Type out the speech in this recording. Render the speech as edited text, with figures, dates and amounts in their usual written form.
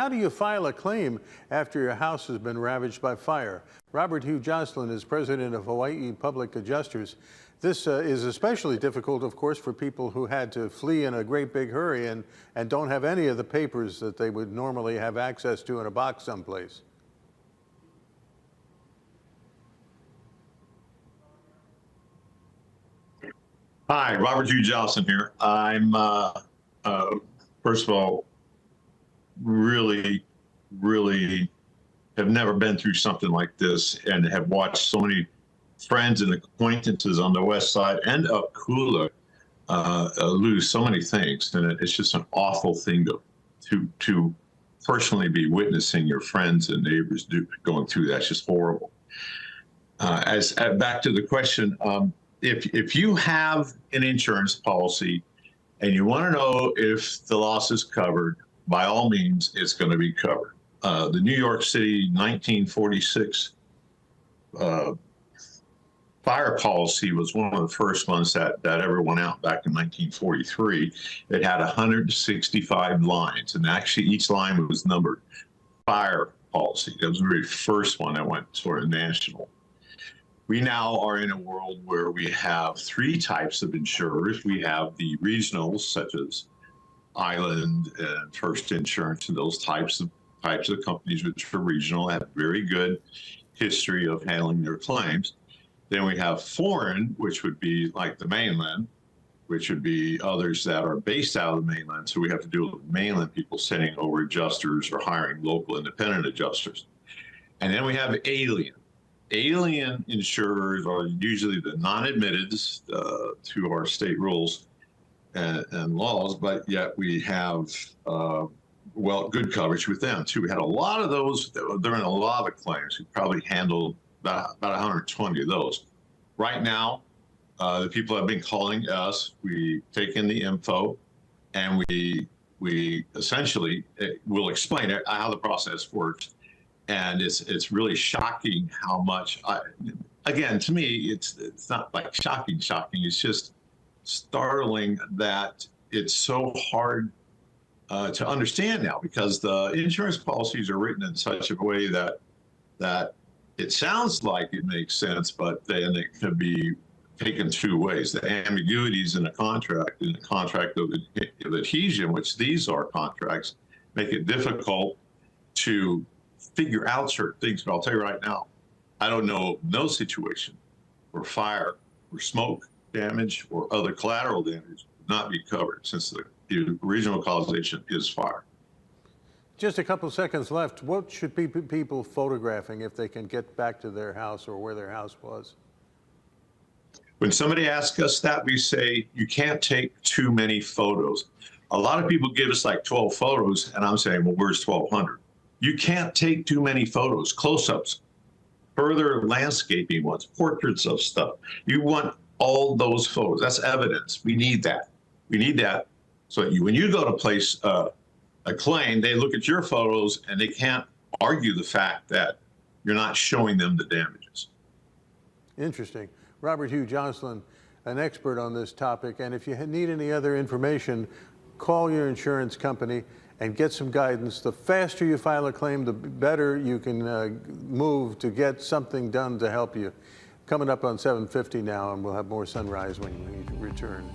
How do you file a claim after your house has been ravaged by fire? Robert Hugh Joslin is president of Hawaii Public Adjusters. This is especially difficult, of course, for people who had to flee in a great big hurry and don't have any of the papers that they would normally have access to in a box someplace. Hi, Robert Hugh Joslin here. I'm, first of all, really have never been through something like this and have watched so many friends and acquaintances on the west side and up Kula lose so many things. And it's just an awful thing to personally be witnessing your friends and neighbors going through that. It's just horrible. Back to the question, if you have an insurance policy and you want to know if the loss is covered, by all means, it's going to be covered. The New York City 1946 fire policy was one of the first ones that ever went out back in 1943. It had 165 lines, and actually each line was numbered fire policy. That was the very first one that went sort of national. We now are in a world where we have three types of insurers. We have the regionals, such as Island and First Insurance, and those types of companies which are regional, have very good history of handling their claims. Then we have foreign, which would be like the mainland, which would be others that are based out of the mainland. So we have to deal with mainland people sending over adjusters or hiring local independent adjusters. And then we have alien. Alien insurers are usually the non-admitteds to our state rules and laws, but yet we have, good coverage with them too. We had a lot of those. They're in a lot of claims. We probably handled about 120 of those. Right now, the people have been calling us. We take in the info, and we essentially will explain how the process works. And it's really shocking how much. Again, to me, it's not like shocking. It's just startling that it's so hard to understand now, because the insurance policies are written in such a way that it sounds like it makes sense, but then it can be taken two ways. The ambiguities in a contract, of adhesion, which these are contracts, make it difficult to figure out certain things. But I'll tell you right now, I don't know no situation where fire or smoke damage or other collateral damage would not be covered, since the original causation is fire. Just a couple seconds left. What should people photographing if they can get back to their house or where their house was? When somebody asks us that, we say, you can't take too many photos. A lot of people give us like 12 photos, and I'm saying, well, where's 1,200? You can't take too many photos, close-ups, further landscaping ones, portraits of stuff. You want all those photos. That's evidence. We need that. We need that so that when you go to place a claim, they look at your photos and they can't argue the fact that you're not showing them the damages. Interesting. Robert Hugh Joslin, an expert on this topic. And if you need any other information, call your insurance company and get some guidance. The faster you file a claim, the better you can move to get something done to help you. Coming up on 7:50 now, and we'll have more Sunrise when we return.